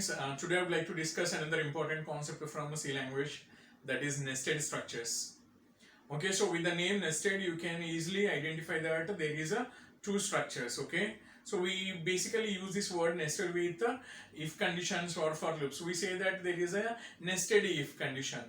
friends, today I would like to discuss another important concept from C language, that is nested structures. Okay, so with the name nested you can easily identify that there is a two structures. Okay, so we basically use this word nested with if conditions or for loops. We say that there is a nested if condition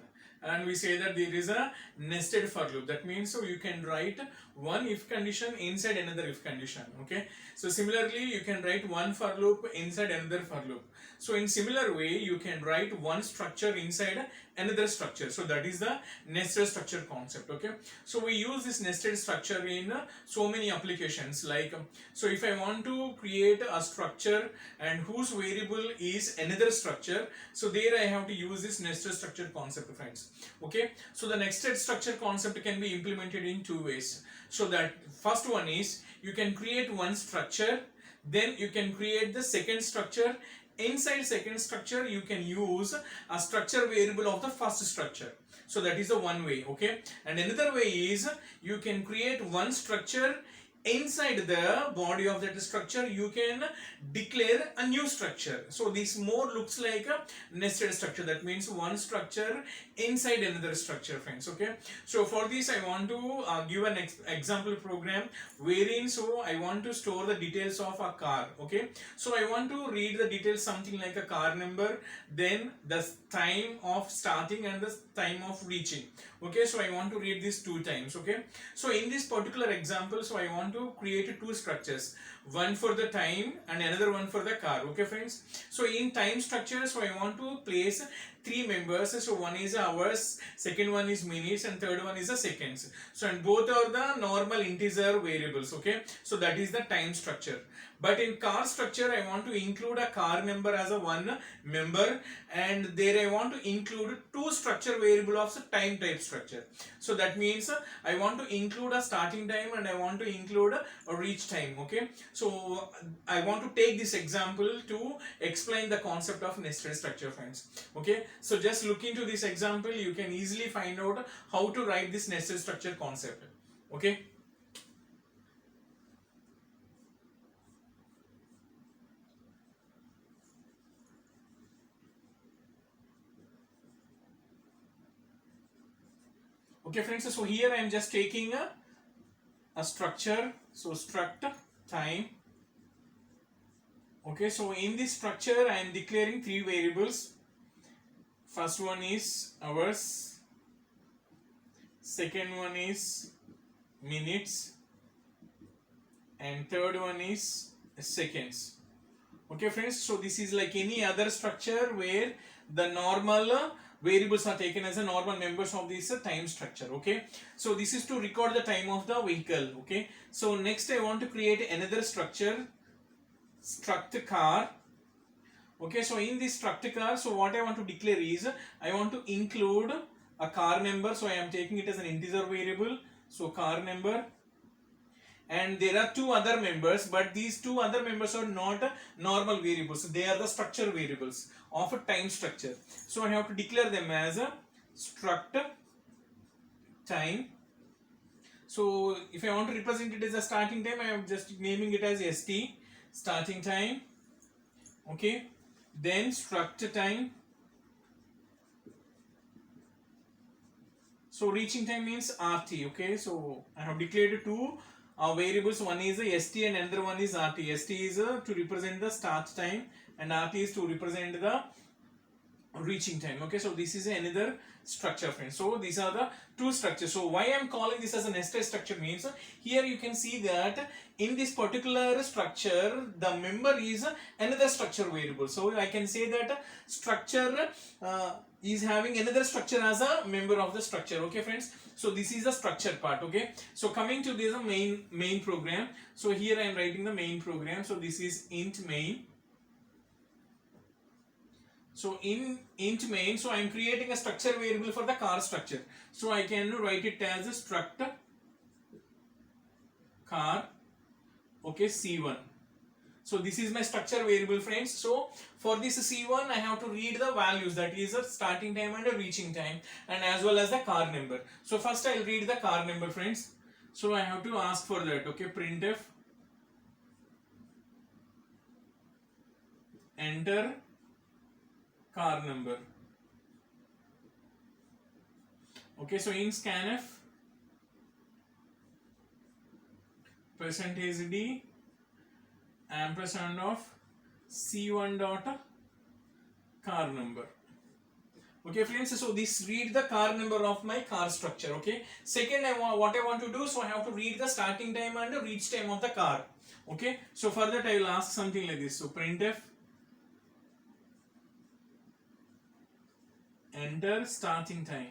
and we say that there is a nested for loop. That means so you can write one if condition inside another if condition. Okay, so similarly you can write one for loop inside another for loop. So in similar way you can write one structure inside another structure. So that is the nested structure concept. Okay, so we use this nested structure in so many applications, like so if I want to create a structure and whose variable is another structure, so there I have to use this nested structure concept, friends. Okay, so the nested structure concept can be implemented in two ways. So that first one is you can create one structure, then you can create the second structure. Inside second structure you can use a structure variable of the first structure. So that is the one way. Okay, and another way is you can create one structure. Inside the body of that structure you can declare a new structure. So this more looks like a nested structure. That means one structure inside another structure, friends. Okay, so for this I want to give an example program wherein so I want to store the details of a car. Okay, so I want to read the details something like a car number, then the time of starting and the time of reaching. Okay, so I want to read this two times. Okay, so in this particular example, so I want to create two structures, one for the time and another one for the car. Okay, friends, so in time structure, so I want to place three members. So one is hours, second one is minutes, and third one is the seconds. So and both are the normal integer variables. Okay, so that is the time structure. But in car structure I want to include a car number as a one member, and there I want to include two structure variable of the time type structure. So that means I want to include a starting time and I want to include a reach time. Okay, so I want to take this example to explain the concept of nested structure, friends. Okay, so just look into this example, you can easily find out how to write this nested structure concept. Okay, okay friends, so here I am just taking a structure, so struct time. Okay, so in this structure I am declaring three variables. First one is hours, second one is minutes, and third one is seconds. Okay friends, so this is like any other structure where the normal variables are taken as a normal members of this time structure. Okay, so this is to record the time of the vehicle. Okay, so next I want to create another structure, struct car. Okay, so in this struct car, so what I want to declare is I want to include a car number. So I am taking it as an integer variable, so car number, and there are two other members, but these two other members are not normal variables, they are the structure variables of a time structure. So I have to declare them as a struct time. So if I want to represent it as a starting time, I am just naming it as st, starting time. Okay, then struct time. So reaching time means rt. Okay, so I have declared two variables, one is a st and another one is rt. St is to represent the start time and rt is to represent the reaching time. Okay, so this is another structure, friends. So these are the two structures. So why I am calling this as a nested structure means here you can see that in this particular structure the member is another structure variable. So I can say that structure is having another structure as a member of the structure. Okay friends, so this is the structure part. Okay, so coming to this main program, so here I am writing the main program. So this is int main. So in int main, so I am creating a structure variable for the car structure. So I can write it as a struct car. Okay, C1. So this is my structure variable, friends. So for this C1 I have to read the values, that is a starting time and a reaching time, and as well as the car number. So first I will read the car number, friends. So I have to ask for that. Okay, printf enter car number. Okay, so in scanf, percentage D ampersand of C1 dot car number. Okay friends, so this read the car number of my car structure. Okay, second what I want to do, so I have to read the starting time and the reach time of the car. Okay, so for that I will ask something like this. So printf enter starting time.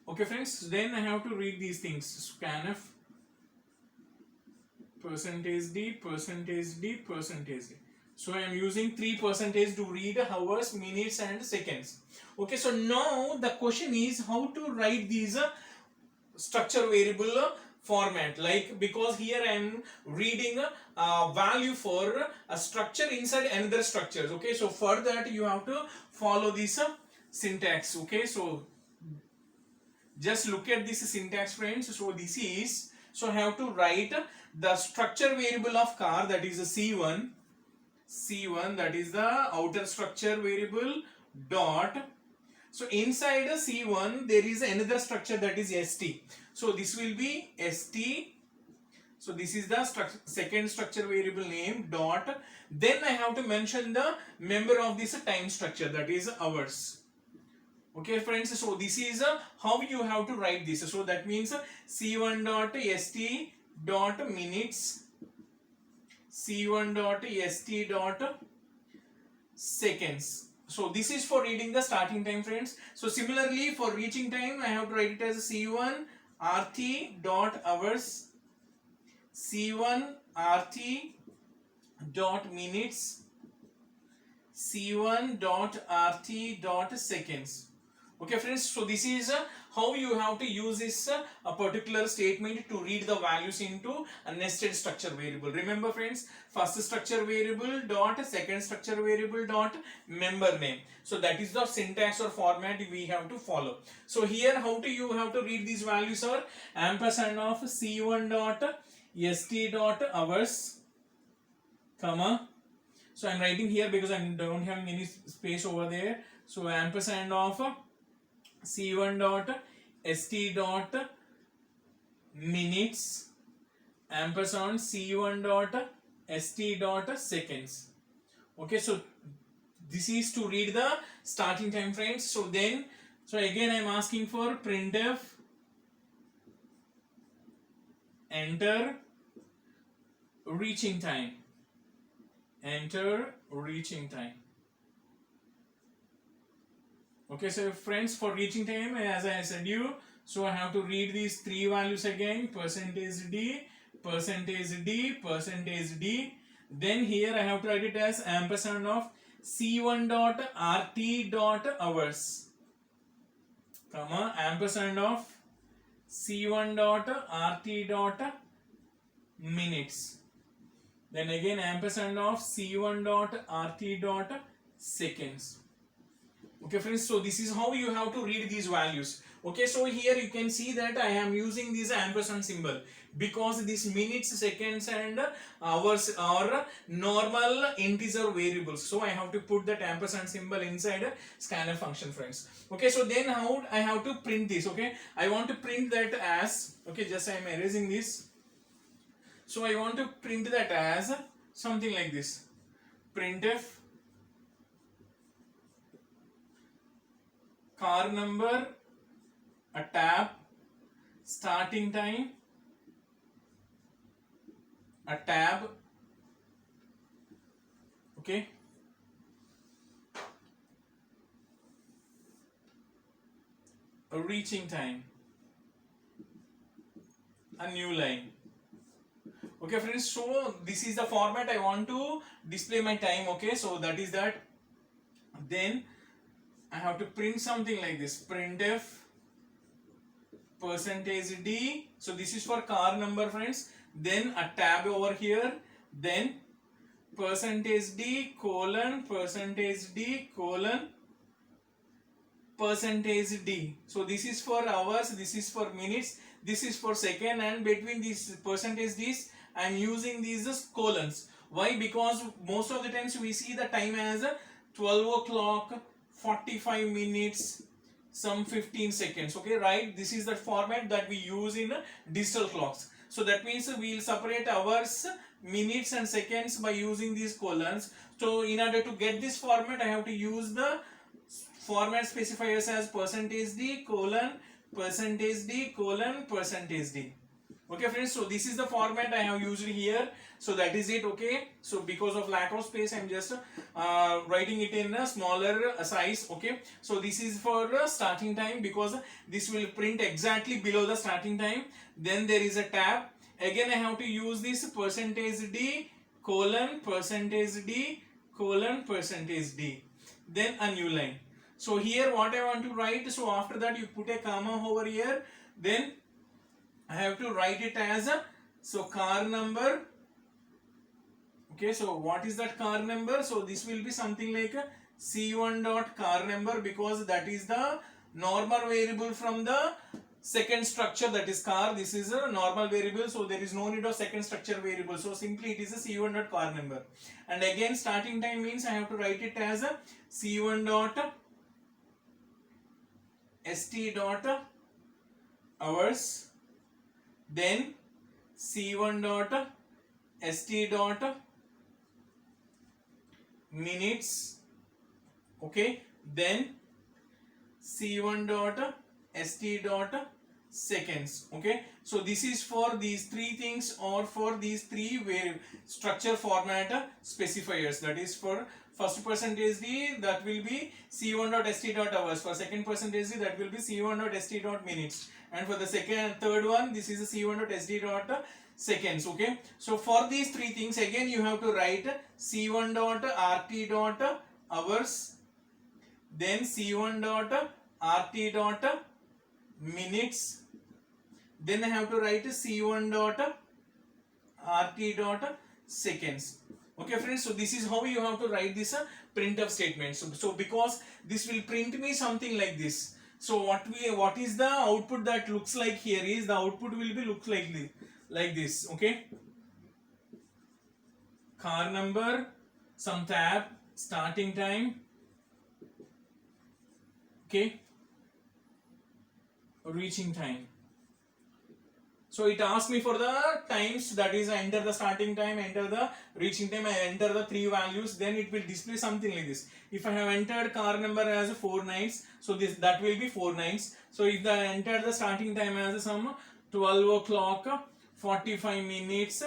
Okay friends, then I have to read these things. Scanf percentage D, percentage D, percentage D. So I am using 3% to read hours, minutes and seconds. Okay, so now the question is how to write these structure variable format, like, because here I am reading a value for a structure inside another structures. Okay, so for that you have to follow this syntax. Okay, so just look at this syntax friends. So this is, so I have to write the structure variable of car, that is a C1, that is the outer structure variable dot. So inside a C1 there is another structure, that is ST. So this will be ST. So this is the second structure variable name dot. Then I have to mention the member of this time structure, that is hours. Okay friends, so this is how you have to write this. So that means C1 dot ST dot minutes, C1 dot ST dot seconds. So this is for reading the starting time friends. So similarly for reaching time I have to write it as C1 RT dot hours, C1 RT dot minutes, C1 dot RT dot seconds. Okay friends, so this is how you have to use this a particular statement to read the values into a nested structure variable. Remember friends, first structure variable dot second structure variable dot member name. So that is the syntax or format we have to follow. So here how do you have to read these values are ampersand of C1 dot ST dot hours, comma. So I am writing here because I don't have any space over there. So ampersand of C1 dot ST dot minutes ampersand C1 dot ST dot seconds. Okay, so this is to read the starting time frames. So then, so again I am asking for printf enter reaching time, enter reaching time. Okay, so friends, for reaching time, as I said you, so I have to read these three values again, percentage D, percentage D, percentage D. Then here I have to write it as ampersand of C1 dot RT dot hours, comma, ampersand of C1 dot RT dot minutes. Then again ampersand of C1 dot RT dot seconds. Okay friends, so this is how you have to read these values. Okay, so here you can see that I am using this ampersand symbol because these minutes, seconds and hours are normal integer variables. So I have to put that ampersand symbol inside scanf function friends. Okay, so then how I have to print this. Okay, I want to print that as, okay, just I am erasing this. So I want to print that as something like this, printf car number, a tab, starting time, a tab, okay, a reaching time, a new line. Okay friends, so this is the format I want to display my time. Okay, so that is that. Then I have to print something like this, printf percentage D. So this is for car number friends. Then a tab over here. Then percentage D colon percentage D colon percentage D. So this is for hours, this is for minutes, this is for second, and between these percentage D's I'm using these as colons. Why? Because most of the times we see the time as 12 o'clock 45 minutes some 15 seconds. Okay, right? This is the format that we use in digital clocks. So that means we'll separate hours, minutes and seconds by using these colons. So in order to get this format, I have to use the format specifiers as %d colon %d colon %d. Okay friends, so this is the format I have used here. So that is it. Okay, so because of lack of space I'm just writing it in a smaller size. Okay, so this is for starting time, because this will print exactly below the starting time. Then there is a tab. Again I have to use this %d colon %d colon %d, then a new line. So here what I want to write, so after that you put a comma over here, then I have to write it as a, so car number. Okay, so what is that car number? So this will be something like a C1 dot car number, because that is the normal variable from the second structure, that is car. This is a normal variable, so there is no need of second structure variable. So simply it is a C1 dot car number. And again starting time means I have to write it as a C1 dot ST dot hours, then C1 dot ST dot minutes. Okay, then C1 dot ST dot seconds. Okay, so this is for these three things, or for these three structure format specifiers. That is for first %d, that will be C1 dot ST dot hours. For second %d, that will be C1 dot ST dot minutes. And for the third one, this is a C1 dot ST dot seconds. Okay, so for these three things again you have to write C1 dot RT dot hours, then C1 dot RT dot minutes, then I have to write C1 dot RT dot seconds. Okay friends, so this is how you have to write this printf statement. So because this will print me something like this. So what is the output that looks like here is, the output will be looks like this. Okay, car number, some tab, starting time. Okay, reaching time. So it asks me for the times, that is I enter the starting time, enter the reaching time, I enter the three values, then it will display something like this. If I have entered car number as 4 nines, so that will be 4 nines. So if I enter the starting time as some 12 o'clock 45 minutes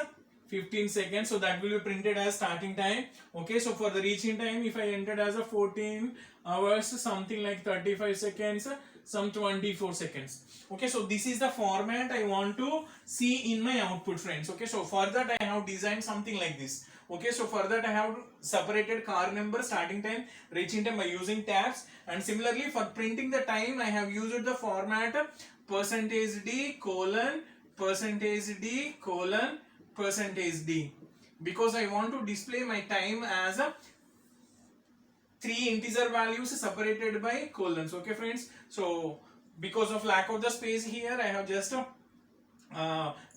15 seconds, so that will be printed as starting time. Okay, so for the reaching time, if I entered as a 14 hours something like 35 seconds, some 24 seconds. Okay, so this is the format I want to see in my output friends. Okay, so for that I have designed something like this. Okay, so for that I have separated car number, starting time, reaching time by using tabs. And similarly for printing the time I have used the format %d colon %d colon %d, because I want to display my time as a 3 integer values separated by colons. Okay friends, so because of lack of the space here I have just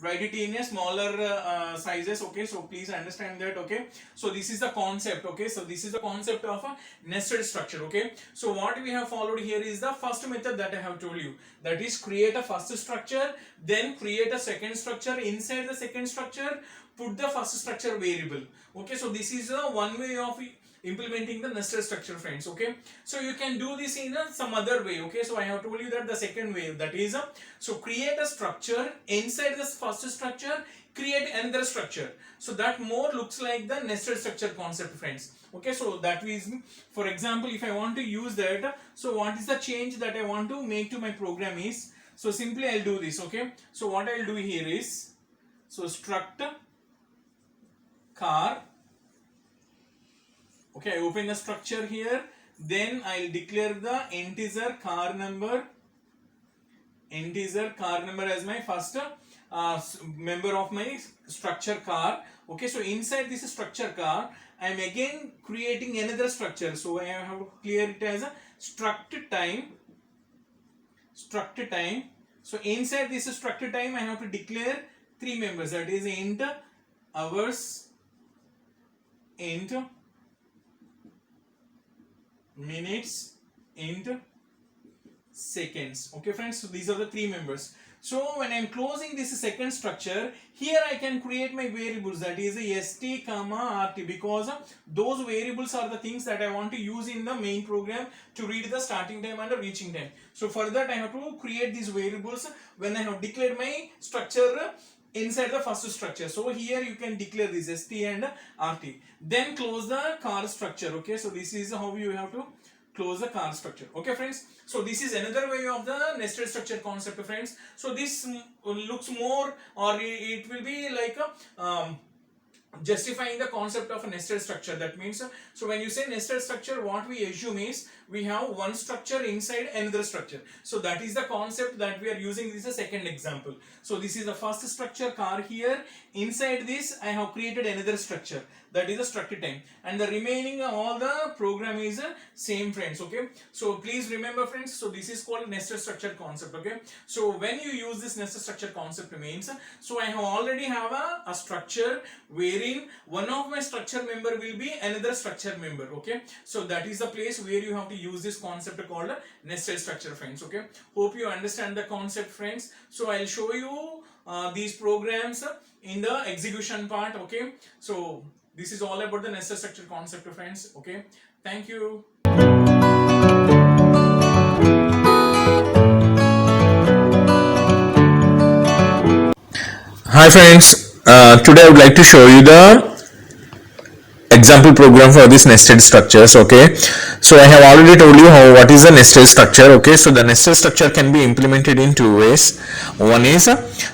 write it in a smaller sizes. Okay, so please understand that. Okay, so this is the concept. Okay, so this is the concept of a nested structure. Okay, so what we have followed here is the first method that I have told you, that is create a first structure, then create a second structure, inside the second structure put the first structure variable. Okay, so this is one way of implementing the nested structure friends. Okay, so you can do this in some other way. Okay, so I have told you that the second way, that is so create a structure, inside this first structure create another structure, so that more looks like the nested structure concept friends. Okay, so that is, for example, if I want to use that, so what is the change that I want to make to my program is, so simply I'll do this. Okay, so what I'll do here is, so struct car. Okay, I open the structure here, then I'll declare the integer car number as my first member of my structure car. Okay, so inside this structure car I am again creating another structure, so I have to clear it as a struct time. So inside this struct time I have to declare three members, that is int hours int minutes int seconds. Okay friends, so these are the three members. So when I'm closing this second structure, here I can create my variables, that is st comma rt, because those variables are the things that I want to use in the main program to read the starting time and the reaching time. So for that I have to create these variables when I have declared my structure inside the first structure. So here you can declare this st and rt, then close the car structure. Okay, so this is how you have to close the car structure. Okay friends, so this is another way of the nested structure concept friends. So this looks more, or it will be like a justifying the concept of a nested structure. That means, so when you say nested structure, what we assume is we have one structure inside another structure. So that is the concept that we are using. This is a second example. So this is the first structure car. Here inside this I have created another structure, that is a structure time, and the remaining all the program is same friends. Okay, so please remember friends, so this is called nested structure concept. Okay, so when you use this nested structure concept means, so I have already have a structure wherein one of my structure member will be another structure member. Okay, so that is the place where you have to use this concept called nested structure friends. Okay, hope you understand the concept friends. So I'll show you these programs in the execution part. Okay, so this is all about the nested structure concept friends. Okay, thank you. Hi friends, today I would like to show you the example program for this nested structures. Okay, so I have already told you what is the nested structure. Okay, so the nested structure can be implemented in two ways. One is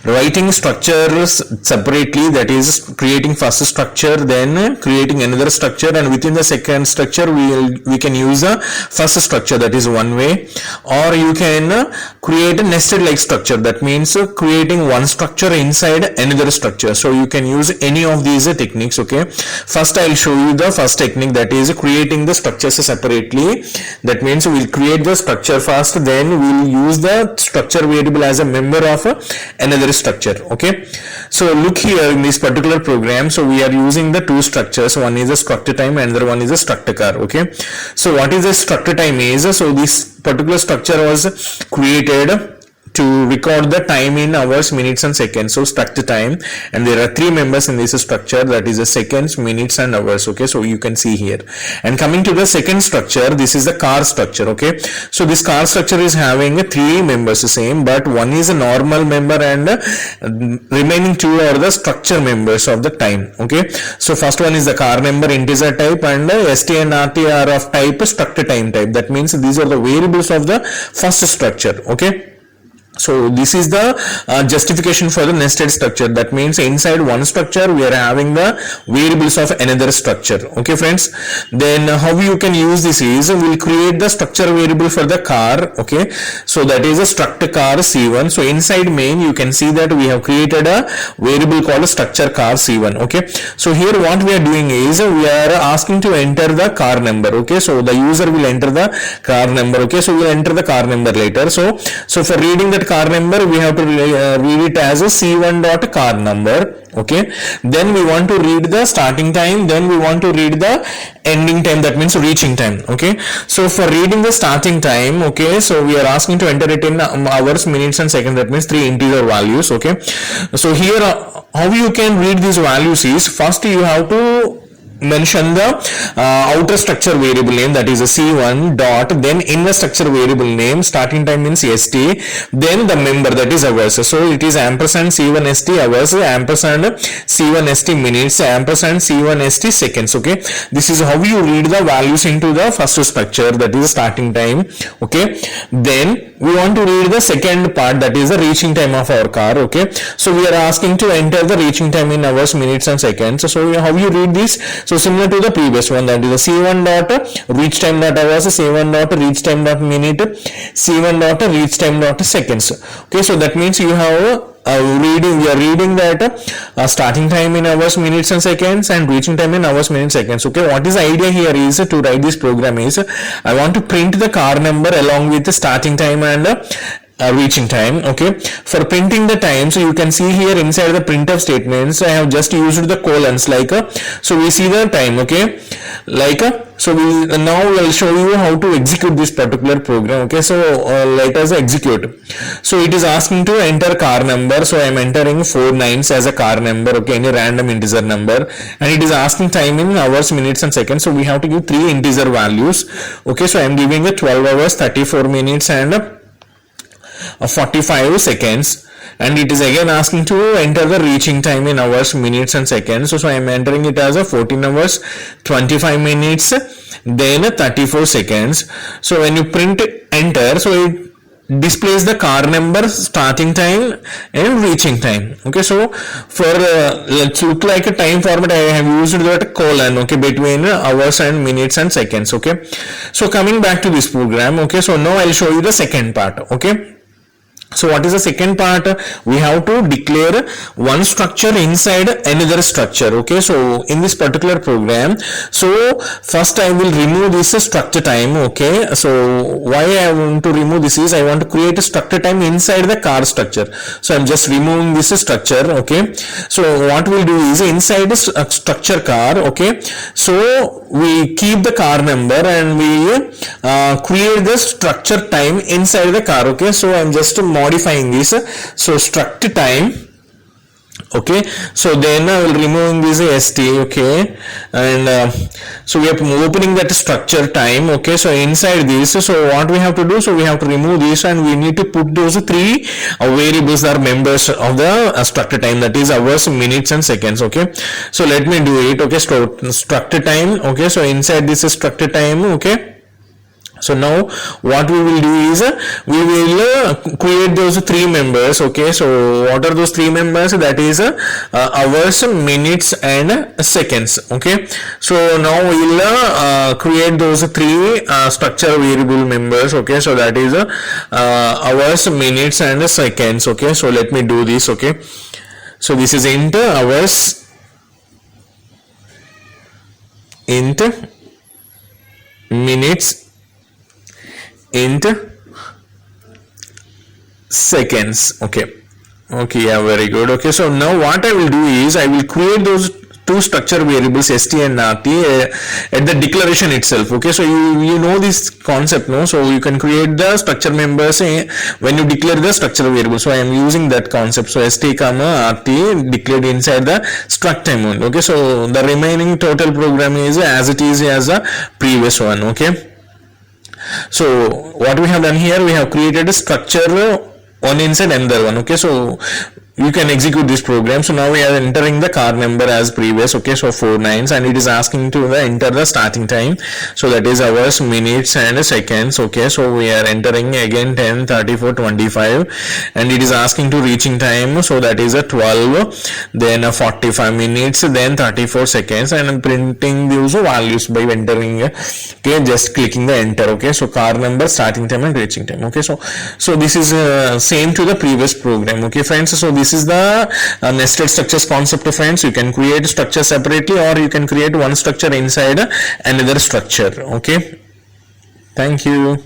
writing structures separately, that is creating first structure, then creating another structure, and within the second structure we can use a first structure, that is one way. Or you can create a nested like structure, that means creating one structure inside another structure. So you can use any of these techniques. Okay, first I'll show you the first technique, that is creating the structures separately. That means we'll create the structure first, then we'll use the structure variable as a member of another structure. Okay, so look here in this particular program, so we are using the two structures. One is a structure time and another one is a structure car. Okay, so what is a structure time is, so this particular structure was created to record the time in hours, minutes and seconds. So structure time, and there are three members in this structure, that is the seconds, minutes and hours. Okay, so you can see here. And coming to the second structure, this is the car structure. Okay, so this car structure is having three members same, but one is a normal member and remaining two are the structure members of the time. Okay, so first one is the car member integer type, and st and rt are of type structure time type. That means these are the variables of the first structure. Okay, so this is the justification for the nested structure. That means inside one structure we are having the variables of another structure. Okay friends, then how you can use this is, we'll create the structure variable for the car. Okay, so that is a structure car c1. So inside main you can see that we have created a variable called structure car c1. Okay, so here what we are doing is, we are asking to enter the car number. Okay, so the user will enter the car number. Okay, so we'll enter the car number later. So for reading that car number, we have to read it as a c1 dot car number. Okay, then we want to read the starting time, then we want to read the ending time, that means reaching time. Okay, so for reading the starting time, okay, so we are asking to enter it in hours, minutes and seconds, that means three integer values. Okay, so here how you can read these values is, first you have to mention the outer structure variable name, that is a c1 dot, then in the structure variable name starting time means st, then the member, that is hours. So it is ampersand c1 st hours, ampersand c1 st minutes, ampersand c1 st seconds. Okay, this is how you read the values into the first structure, that is starting time. Okay, then we want to read the second part, that is the reaching time of our car. Okay, so we are asking to enter the reaching time in hours, minutes and seconds. So how you read this? So similar to the previous one, that is the c1 dot reach time dot hours, c1 dot reach time dot minute, c1 dot reach time dot seconds. Okay, so that means you have we are reading that starting time in hours, minutes and seconds, and reaching time in hours, minutes, seconds. Okay, what is the idea here is, to write this program is, I want to print the car number along with the starting time and reaching time. Okay, for printing the time, so you can see here inside the printf statements I have just used the colons, like so we see the time. Okay, like so we now will show you how to execute this particular program. Okay, so let us execute. So it is asking to enter car number, so I am entering 4 9s as a car number. Okay, any random integer number, and it is asking time in hours, minutes and seconds, so we have to give 3 integer values. Okay, so I am giving it 12 hours 34 minutes and 45 seconds, and it is again asking to enter the reaching time in hours, minutes and seconds. So I am entering it as a 14 hours 25 minutes then 34 seconds. So when you print enter, so it displays the car number, starting time and reaching time. Okay, so for let's look like a time format, I have used that colon, okay, between hours and minutes and seconds. Okay, so coming back to this program, okay, so now I'll show you the second part. Okay, so what is the second part? We have to declare one structure inside another structure. Okay, so in this particular program, so first I will remove this structure time. Okay, so why I want to remove this is I want to create a structure time inside the car structure. So I'm just removing this structure. Okay, so what we'll do is inside this structure car, okay, so we keep the car number and we create the structure time inside the car. Okay, so I'm just modifying this, so struct time. Okay, so then I will remove this st. Okay, and so we are opening that structure time. Okay, so inside this, so what we have to do, so we have to remove this and we need to put those 3 variables that are members of the structure time, that is hours, minutes and seconds. Okay, so let me do it. Okay, so structure time. Okay, so inside this is structure time. Okay, so now what we will do is we will create those 3 members. Okay, so what are those 3 members? That is hours, minutes and seconds. Okay, so now we will create those 3 structure variable members. Okay, so that is hours, minutes and seconds. Okay, so let me do this. Okay, so this is int hours, int minutes, int seconds. Okay, yeah, very good. Okay, so now what I will do is I will create those 2 structure variables st and rt at the declaration itself. Okay, so you know this concept, no? So you can create the structure members when you declare the structure variable. So I am using that concept. So st comma rt declared inside the struct time only. Okay, so the remaining total program is as it is as the previous one. Okay, so what we have done here, we have created a structure one inside another one. Okay, so you can execute this program. So now we are entering the car number as previous. Okay, so 4 9s, and it is asking to enter the starting time, so that is hours, minutes and seconds. Okay, so we are entering again 10 34 25, and it is asking to reaching time, so that is a 12, then a 45 minutes, then 34 seconds, and printing those values by entering. Okay, just clicking the enter. Okay, so car number, starting time and reaching time. Okay, so this is same to the previous program. Okay friends, so this is the nested structures concept, friends. You can create structure separately or you can create one structure inside another structure. Okay, thank you.